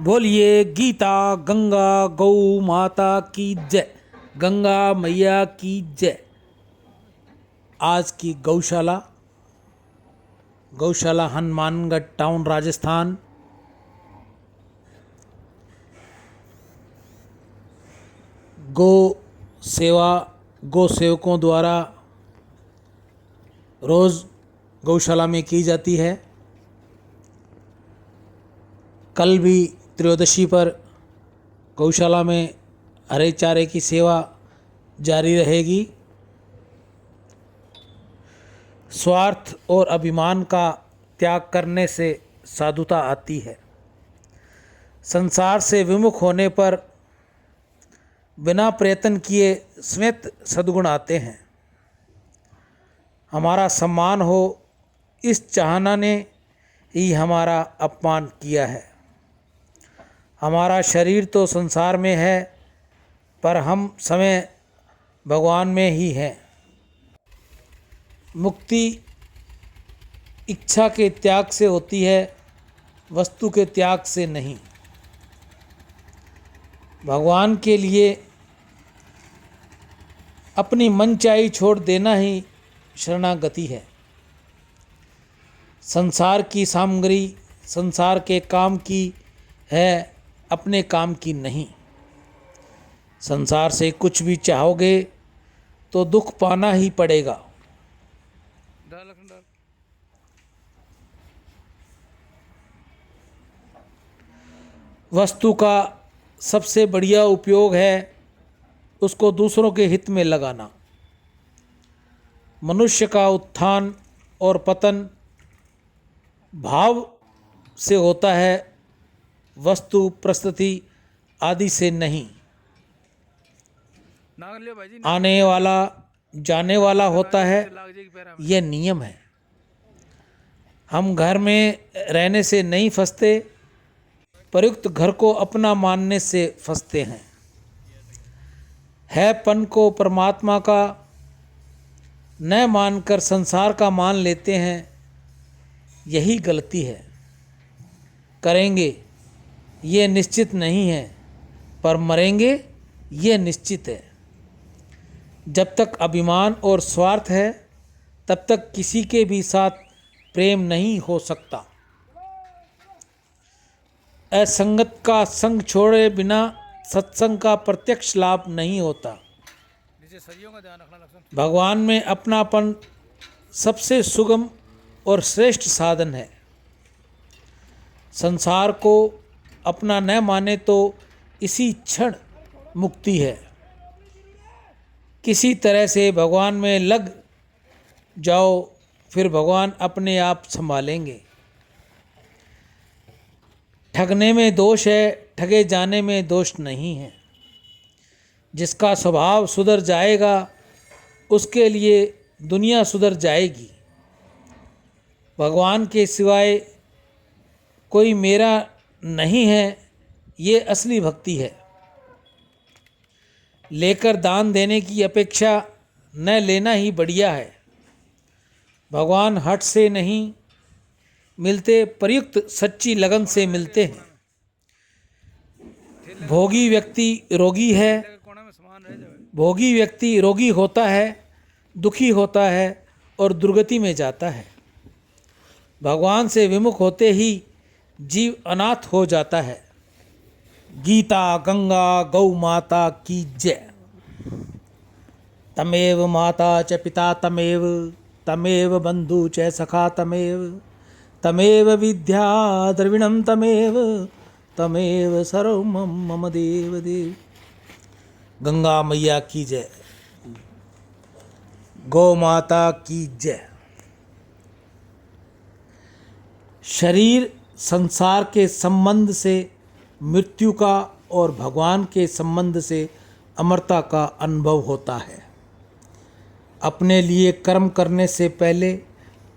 बोलिए गीता गंगा गौ माता की जय, गंगा मैया की जय। आज की गौशाला हनुमानगढ़ टाउन राजस्थान। गौ सेवा गौ सेवकों द्वारा रोज़ गौशाला में की जाती है। कल भी त्रयोदशी पर गौशाला में हरे चारे की सेवा जारी रहेगी। स्वार्थ और अभिमान का त्याग करने से साधुता आती है। संसार से विमुख होने पर बिना प्रयत्न किए स्वयं सद्गुण आते हैं। हमारा सम्मान हो, इस चाहना ने ही हमारा अपमान किया है। हमारा शरीर तो संसार में है, पर हम समय भगवान में ही हैं। मुक्ति इच्छा के त्याग से होती है, वस्तु के त्याग से नहीं। भगवान के लिए अपनी मनचाही छोड़ देना ही शरणागति है। संसार की सामग्री संसार के काम की है, अपने काम की नहीं। संसार से कुछ भी चाहोगे तो दुख पाना ही पड़ेगा। वस्तु का सबसे बढ़िया उपयोग है उसको दूसरों के हित में लगाना। मनुष्य का उत्थान और पतन भाव से होता है, वस्तु प्रस्तुति आदि से नहीं। आने वाला जाने वाला होता है, यह नियम है। हम घर में रहने से नहीं फंसते, प्रयुक्त घर को अपना मानने से फंसते हैं। है पन को परमात्मा का न मानकर संसार का मान लेते हैं, यही गलती है। करेंगे ये निश्चित नहीं है, पर मरेंगे ये निश्चित है। जब तक अभिमान और स्वार्थ है, तब तक किसी के भी साथ प्रेम नहीं हो सकता। असंगत का संग छोड़े बिना सत्संग का प्रत्यक्ष लाभ नहीं होता। भगवान में अपनापन सबसे सुगम और श्रेष्ठ साधन है। संसार को अपना न माने तो इसी क्षण मुक्ति है। किसी तरह से भगवान में लग जाओ, फिर भगवान अपने आप संभालेंगे। ठगने में दोष है, ठगे जाने में दोष नहीं है। जिसका स्वभाव सुधर जाएगा, उसके लिए दुनिया सुधर जाएगी। भगवान के सिवाय कोई मेरा नहीं है, ये असली भक्ति है। लेकर दान देने की अपेक्षा न लेना ही बढ़िया है। भगवान हट से नहीं मिलते, प्रयुक्त सच्ची लगन से मिलते हैं। भोगी व्यक्ति रोगी होता है, दुखी होता है और दुर्गति में जाता है। भगवान से विमुख होते ही जीव अनाथ हो जाता है। गीता गंगा गौ माता की जय। तमेव माता च पिता तमेव, तमेव बंधु च सखा तमेव, तमेव विद्या द्रविणम तमेव, तमेव सर्वम मम देव देव। गंगा मैया की जय, गौ माता की जय। शरीर संसार के संबंध से मृत्यु का और भगवान के संबंध से अमरता का अनुभव होता है। अपने लिए कर्म करने से पहले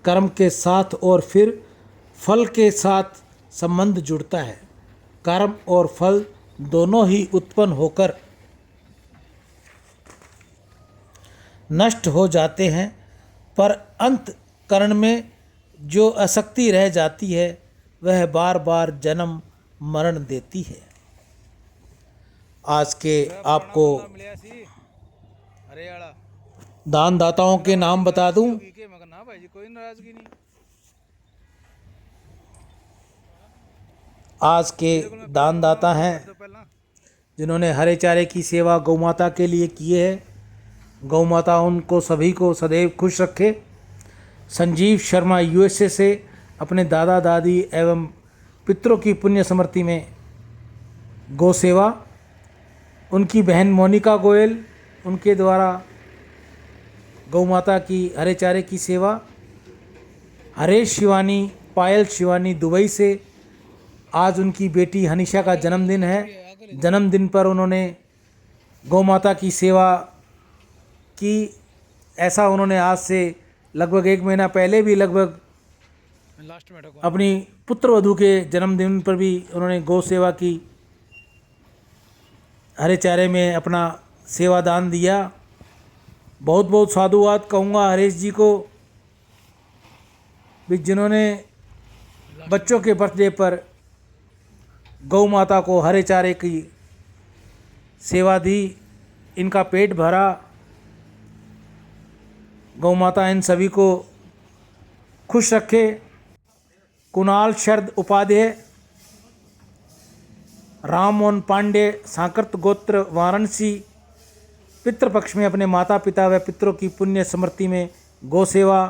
कर्म के साथ और फिर फल के साथ संबंध जुड़ता है। कर्म और फल दोनों ही उत्पन्न होकर नष्ट हो जाते हैं, पर अंतःकरण में जो आसक्ति रह जाती है, वह बार बार जन्म मरण देती है। आज के आपको दान दाताओं के नाम बता दूं। आज के दान दाता हैं जिन्होंने हरे चारे की सेवा गौ माता के लिए की है। गौ माता उनको सभी को सदैव खुश रखे। संजीव शर्मा यूएसए से अपने दादा दादी एवं पितरों की पुण्य स्मृति में गौ सेवा। उनकी बहन मोनिका गोयल, उनके द्वारा गौ माता की हरे चारे की सेवा। हरेश शिवानी, पायल शिवानी दुबई से आज उनकी बेटी हनीशा का जन्मदिन है। जन्मदिन पर उन्होंने गौ माता की सेवा की। ऐसा उन्होंने आज से लगभग 1 महीना पहले भी लगभग अपनी पुत्र वधू के जन्मदिन पर भी उन्होंने गौ सेवा की, हरे चारे में अपना सेवादान दिया। बहुत बहुत साधुवाद कहूँगा हरेश जी को भी, जिन्होंने बच्चों के बर्थडे पर गौ माता को हरे चारे की सेवा दी, इनका पेट भरा। गौ माता इन सभी को खुश रखे। कुणाल शरद उपाध्याय, राम मोहन पांडे, सांकृत गोत्र, वाराणसी। पितृपक्ष में अपने माता पिता व पितरों की पुण्य स्मृति में गौ सेवा।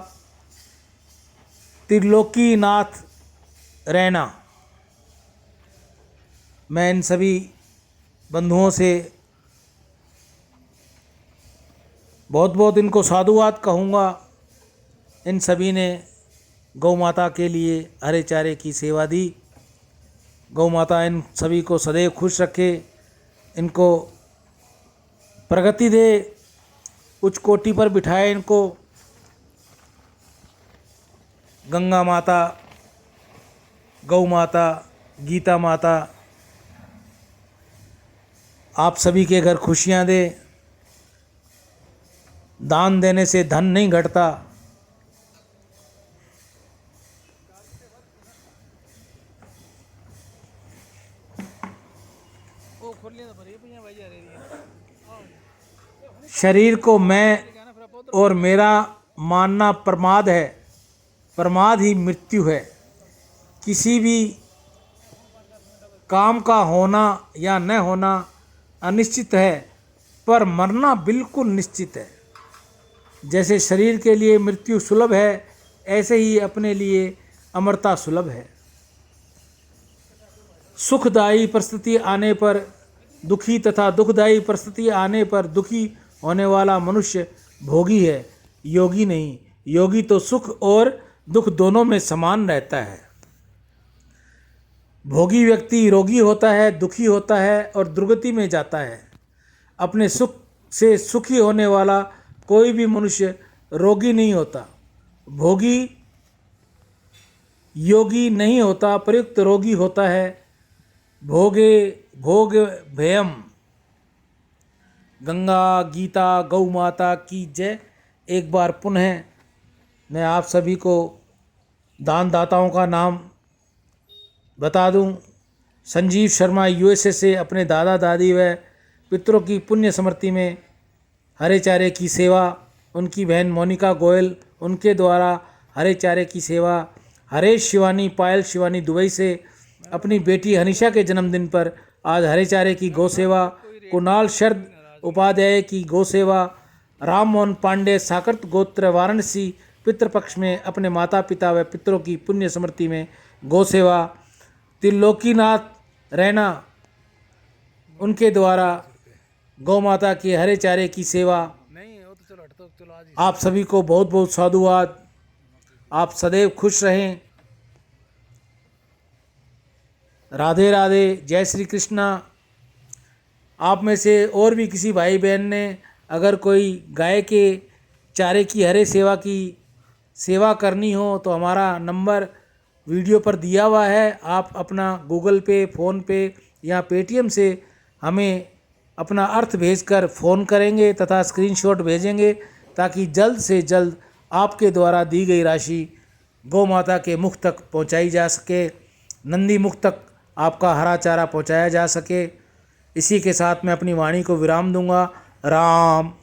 त्रिलोकीनाथ रैना, मैं इन सभी बंधुओं से बहुत बहुत इनको साधुवाद कहूँगा। इन सभी ने गौ माता के लिए हरे चारे की सेवा दी। गौ माता इन सभी को सदैव खुश रखे, इनको प्रगति दे, उच्च कोटि पर बिठाए इनको। गंगा माता, गौ माता, गीता माता आप सभी के घर खुशियाँ दे। दान देने से धन नहीं घटता। शरीर को मैं और मेरा मानना प्रमाद है। प्रमाद ही मृत्यु है। किसी भी काम का होना या न होना अनिश्चित है, पर मरना बिल्कुल निश्चित है। जैसे शरीर के लिए मृत्यु सुलभ है, ऐसे ही अपने लिए अमरता सुलभ है। सुखदायी परिस्थिति आने पर दुखी तथा दुखदायी परिस्थिति आने पर दुखी होने वाला मनुष्य भोगी है, योगी नहीं। योगी तो सुख और दुख दोनों में समान रहता है। भोगी व्यक्ति रोगी होता है, दुखी होता है और दुर्गति में जाता है। अपने सुख से सुखी होने वाला कोई भी मनुष्य रोगी नहीं होता। भोगी योगी नहीं होता, प्रयुक्त रोगी होता है। भोगे भोग भयम। गंगा, गीता, गौ माता की जय। एक बार पुनः मैं आप सभी को दान दाताओं का नाम बता दूं। संजीव शर्मा यूएसए से अपने दादा दादी व पितरों की पुण्य स्मृति में हरे चारे की सेवा। उनकी बहन मोनिका गोयल, उनके द्वारा हरे चारे की सेवा। हरेश शिवानी, पायल शिवानी दुबई से अपनी बेटी हनीशा के जन्मदिन पर आज हरे चारे की गौ सेवा। कुणाल शरद उपाध्याय की गौ सेवा। राम मोहन पांडे, सांकृत गोत्र, वाराणसी। पितृपक्ष में अपने माता पिता व पितरों की पुण्य स्मृति में गौ सेवा। त्रिलोकीनाथ रैना, उनके द्वारा गौ माता की हरे चारे की सेवा। आप सभी को बहुत बहुत साधुवाद। आप सदैव खुश रहें। राधे राधे, जय श्री कृष्णा। आप में से और भी किसी भाई बहन ने अगर कोई गाय के चारे की हरे सेवा की सेवा करनी हो तो हमारा नंबर वीडियो पर दिया हुआ है। आप अपना गूगल पे, फ़ोन पे या पेटीएम से हमें अपना अर्थ भेजकर फ़ोन करेंगे तथा स्क्रीनशॉट भेजेंगे, ताकि जल्द से जल्द आपके द्वारा दी गई राशि गौ माता के मुख तक पहुंचाई जा सके। नंदी मुख तक आपका हरा चारा पहुंचाया जा सके। इसी के साथ मैं अपनी वाणी को विराम दूंगा। राम